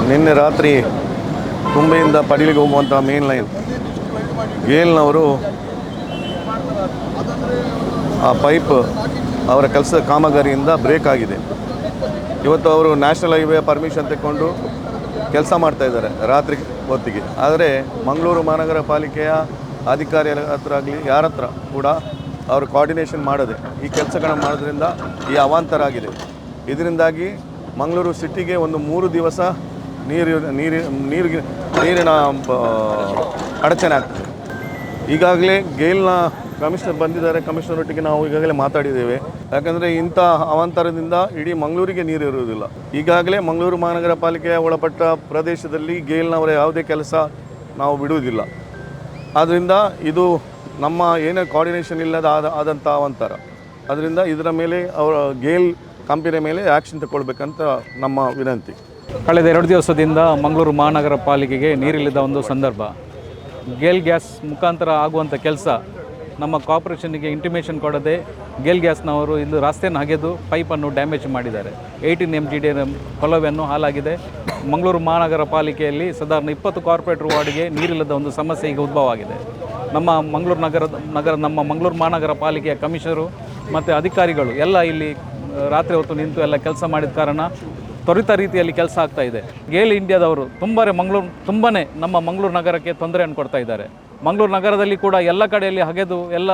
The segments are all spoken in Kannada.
ನಿನ್ನೆ ರಾತ್ರಿ ತುಂಬೆಯಿಂದ ಪಡೀಲಿಗೆ ಹೋಗುವಂಥ ಮೇನ್ ಲೈನ್ ಗೇಲ್ನವರು ಆ ಪೈಪ್ ಅವರ ಕೆಲಸ ಕಾಮಗಾರಿಯಿಂದ ಬ್ರೇಕ್ ಆಗಿದೆ. ಇವತ್ತು ಅವರು ನ್ಯಾಷನಲ್ ಹೈವೇ ಪರ್ಮಿಷನ್ ತೆಕ್ಕೊಂಡು ಕೆಲಸ ಮಾಡ್ತಾಯಿದ್ದಾರೆ ರಾತ್ರಿ ಹೊತ್ತಿಗೆ. ಆದರೆ ಮಂಗಳೂರು ಮಹಾನಗರ ಪಾಲಿಕೆಯ ಅಧಿಕಾರಿಗಳ ಹತ್ರ ಆಗಲಿ ಯಾರ ಹತ್ರ ಕೂಡ ಅವರು ಕೋಆರ್ಡಿನೇಷನ್ ಮಾಡದೆ ಈ ಕೆಲಸಗಳನ್ನು ಮಾಡೋದ್ರಿಂದ ಈ ಅವಾಂತರ ಆಗಿದೆ. ಇದರಿಂದಾಗಿ ಮಂಗಳೂರು ಸಿಟಿಗೆ ಒಂದು 3 ದಿವಸ ನೀರಿನ ಅಡಚಣೆ ಆಗ್ತದೆ. ಈಗಾಗಲೇ ಗೇಲ್ನ ಕಮಿಷನರ್ ಬಂದಿದ್ದಾರೆ. ಕಮಿಷನರ್ ಒಟ್ಟಿಗೆ ನಾವು ಈಗಾಗಲೇ ಮಾತಾಡಿದ್ದೇವೆ. ಯಾಕಂದರೆ ಇಂಥ ಅವಾಂತರದಿಂದ ಇಡೀ ಮಂಗಳೂರಿಗೆ ನೀರು ಇರುವುದಿಲ್ಲ. ಈಗಾಗಲೇ ಮಂಗಳೂರು ಮಹಾನಗರ ಪಾಲಿಕೆಯ ಒಳಪಟ್ಟ ಪ್ರದೇಶದಲ್ಲಿ ಗೇಲ್ನವರ ಯಾವುದೇ ಕೆಲಸ ನಾವು ಬಿಡುವುದಿಲ್ಲ. ಆದ್ದರಿಂದ ಇದು ನಮ್ಮ ಏನೇ ಕೋಆರ್ಡಿನೇಷನ್ ಇಲ್ಲದ ಆದಂಥ ಅವಾಂತರ. ಅದರಿಂದ ಇದರ ಮೇಲೆ ಅವರ ಗೇಲ್ ಕಂಪನಿಯ ಮೇಲೆ ಆ್ಯಕ್ಷನ್ ತಗೊಳ್ಬೇಕಂತ ನಮ್ಮ ವಿನಂತಿ. ಕಳೆದ 2 ದಿವಸದಿಂದ ಮಂಗಳೂರು ಮಹಾನಗರ ಪಾಲಿಕೆಗೆ ನೀರಿಲ್ಲದ ಒಂದು ಸಂದರ್ಭ. ಗೇಲ್ ಗ್ಯಾಸ್ ಮುಖಾಂತರ ಆಗುವಂಥ ಕೆಲಸ ನಮ್ಮ ಕಾರ್ಪೊರೇಷನ್ಗೆ ಇಂಟಿಮೇಷನ್ ಕೊಡದೆ ಗೇಲ್ ಗ್ಯಾಸ್ನವರು ಇಂದು ರಸ್ತೆಯನ್ನು ಅಗೆದು ಪೈಪನ್ನು ಡ್ಯಾಮೇಜ್ ಮಾಡಿದ್ದಾರೆ. 18 MGD ಕೊಳವೆಯನ್ನು ಹಾಲಾಗಿದೆ. ಮಂಗಳೂರು ಮಹಾನಗರ ಪಾಲಿಕೆಯಲ್ಲಿ ಸಾಧಾರಣ 20 ಕಾರ್ಪೊರೇಟರ್ ವಾರ್ಡ್ಗೆ ನೀರಿಲ್ಲದ ಒಂದು ಸಮಸ್ಯೆ ಈಗ ಉದ್ಭವ ಆಗಿದೆ. ನಮ್ಮ ಮಂಗಳೂರು ಮಹಾನಗರ ಪಾಲಿಕೆಯ ಕಮಿಷನರು ಮತ್ತು ಅಧಿಕಾರಿಗಳು ಎಲ್ಲ ಇಲ್ಲಿ ರಾತ್ರಿ ಹೊತ್ತು ನಿಂತು ಎಲ್ಲ ಕೆಲಸ ಮಾಡಿದ ಕಾರಣ ತ್ವರಿತ ರೀತಿಯಲ್ಲಿ ಕೆಲಸ ಆಗ್ತಾ ಇದೆ. ಗೇಲ್ ಇಂಡಿಯಾದವರು ತುಂಬಾ ನಮ್ಮ ಮಂಗಳೂರು ನಗರಕ್ಕೆ ತೊಂದರೆಯನ್ನು ಕೊಡ್ತಾ ಇದ್ದಾರೆ. ಮಂಗಳೂರು ನಗರದಲ್ಲಿ ಕೂಡ ಎಲ್ಲ ಕಡೆಯಲ್ಲಿ ಅಗೆದು ಎಲ್ಲ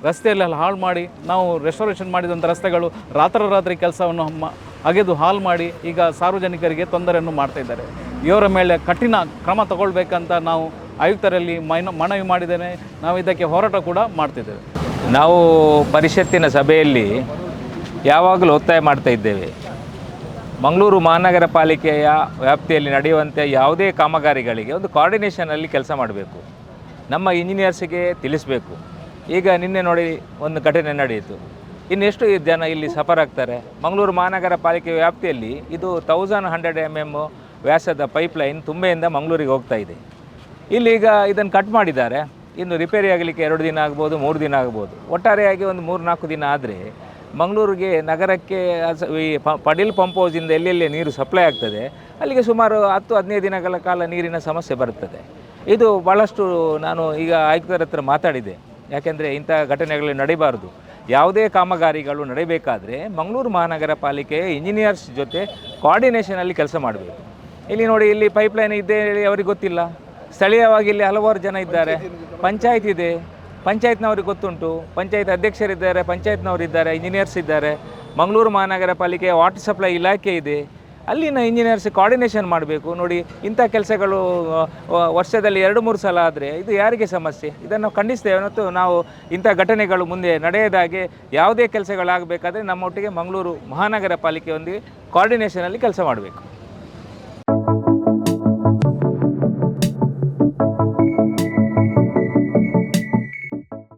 ರಸ್ತೆಯಲ್ಲೆಲ್ಲ ಹಾಳು ಮಾಡಿ, ನಾವು ರೆಸ್ಟೋರೇಷನ್ ಮಾಡಿದಂಥ ರಸ್ತೆಗಳು ರಾತ್ರಿ ಕೆಲಸವನ್ನು ಅಗೆದು ಹಾಳು ಮಾಡಿ ಈಗ ಸಾರ್ವಜನಿಕರಿಗೆ ತೊಂದರೆಯನ್ನು ಮಾಡ್ತಾ ಇದ್ದಾರೆ. ಇವರ ಮೇಲೆ ಕಠಿಣ ಕ್ರಮ ತಗೊಳ್ಬೇಕಂತ ನಾವು ಆಯುಕ್ತರಲ್ಲಿ ಮನವಿ ಮಾಡಿದ್ದೇನೆ. ನಾವು ಇದಕ್ಕೆ ಹೋರಾಟ ಕೂಡ ಮಾಡ್ತಿದ್ದೇವೆ. ನಾವು ಪರಿಷತ್ತಿನ ಸಭೆಯಲ್ಲಿ ಯಾವಾಗಲೂ ಒತ್ತಾಯ ಮಾಡ್ತಾ ಇದ್ದೇವೆ. ಮಂಗಳೂರು ಮಹಾನಗರ ಪಾಲಿಕೆಯ ವ್ಯಾಪ್ತಿಯಲ್ಲಿ ನಡೆಯುವಂಥ ಯಾವುದೇ ಕಾಮಗಾರಿಗಳಿಗೆ ಒಂದು ಕೋಆರ್ಡಿನೇಷನಲ್ಲಿ ಕೆಲಸ ಮಾಡಬೇಕು. ನಮ್ಮ ಇಂಜಿನಿಯರ್ಸಿಗೆ ತಿಳಿಸಬೇಕು. ಈಗ ನಿನ್ನೆ ನೋಡಿ ಒಂದು ಘಟನೆ ನಡೆಯಿತು. ಇನ್ನೆಷ್ಟು ಜನ ಇಲ್ಲಿ ಸಫರ್ ಆಗ್ತಾರೆ. ಮಂಗಳೂರು ಮಹಾನಗರ ಪಾಲಿಕೆ ವ್ಯಾಪ್ತಿಯಲ್ಲಿ ಇದು 1100 mm ವ್ಯಾಸದ ಪೈಪ್ಲೈನ್ ತುಂಬೆಯಿಂದ ಮಂಗಳೂರಿಗೆ ಹೋಗ್ತಾ ಇದೆ. ಇಲ್ಲಿ ಈಗ ಇದನ್ನು ಕಟ್ ಮಾಡಿದ್ದಾರೆ. ಇನ್ನು ರಿಪೇರಿ ಆಗಲಿಕ್ಕೆ 2 ದಿನ ಆಗ್ಬೋದು, 3 ದಿನ ಆಗ್ಬೋದು. ಒಟ್ಟಾರೆಯಾಗಿ ಒಂದು 3-4 ದಿನ ಆದರೆ ಮಂಗಳೂರಿಗೆ ನಗರಕ್ಕೆ ಈ ಪಡೀಲ್ ಪಂಪ್ ಹೌಸಿಂದ ಎಲ್ಲೆಲ್ಲಿ ನೀರು ಸಪ್ಲೈ ಆಗ್ತದೆ ಅಲ್ಲಿಗೆ ಸುಮಾರು 10-15 ದಿನಗಳ ಕಾಲ ನೀರಿನ ಸಮಸ್ಯೆ ಬರುತ್ತದೆ. ಇದು ಭಾಳಷ್ಟು ನಾನು ಈಗ ಆಯುಕ್ತರ ಹತ್ರ ಮಾತಾಡಿದೆ. ಯಾಕೆಂದರೆ ಇಂಥ ಘಟನೆಗಳು ನಡೀಬಾರ್ದು. ಯಾವುದೇ ಕಾಮಗಾರಿಗಳು ನಡೀಬೇಕಾದ್ರೆ ಮಂಗಳೂರು ಮಹಾನಗರ ಪಾಲಿಕೆಯ ಇಂಜಿನಿಯರ್ಸ್ ಜೊತೆ ಕೋಆರ್ಡಿನೇಷನಲ್ಲಿ ಕೆಲಸ ಮಾಡಬೇಕು. ಇಲ್ಲಿ ನೋಡಿ, ಇಲ್ಲಿ ಪೈಪ್ಲೈನ್ ಇದೆ ಹೇಳಿ ಅವರಿಗೆ ಗೊತ್ತಿಲ್ಲ. ಸ್ಥಳೀಯವಾಗಿ ಇಲ್ಲಿ ಹಲವಾರು ಜನ ಇದ್ದಾರೆ. ಪಂಚಾಯತ್ ಇದೆ, ಪಂಚಾಯತ್ನವ್ರಿಗೆ ಗೊತ್ತುಂಟು. ಪಂಚಾಯತ್ ಅಧ್ಯಕ್ಷರಿದ್ದಾರೆ, ಪಂಚಾಯತ್ನವರಿದ್ದಾರೆ, ಇಂಜಿನಿಯರ್ಸ್ ಇದ್ದಾರೆ. ಮಂಗಳೂರು ಮಹಾನಗರ ಪಾಲಿಕೆಯ ವಾಟರ್ ಸಪ್ಲೈ ಇಲಾಖೆ ಇದೆ. ಅಲ್ಲಿನ ಇಂಜಿನಿಯರ್ಸ್ ಕೋಆರ್ಡಿನೇಷನ್ ಮಾಡಬೇಕು. ನೋಡಿ, ಇಂಥ ಕೆಲಸಗಳು ವರ್ಷದಲ್ಲಿ 2-3 ಸಲ ಆದರೆ ಇದು ಯಾರಿಗೆ ಸಮಸ್ಯೆ? ಇದನ್ನು ಖಂಡಿಸ್ತೇವೆ. ಮತ್ತು ನಾವು ಇಂಥ ಘಟನೆಗಳು ಮುಂದೆ ನಡೆಯದಾಗೆ ಯಾವುದೇ ಕೆಲಸಗಳಾಗಬೇಕಾದ್ರೆ ನಮ್ಮೊಟ್ಟಿಗೆ ಮಂಗಳೂರು ಮಹಾನಗರ ಪಾಲಿಕೆಯೊಂದಿಗೆ ಕೋಆರ್ಡಿನೇಷನಲ್ಲಿ ಕೆಲಸ ಮಾಡಬೇಕು.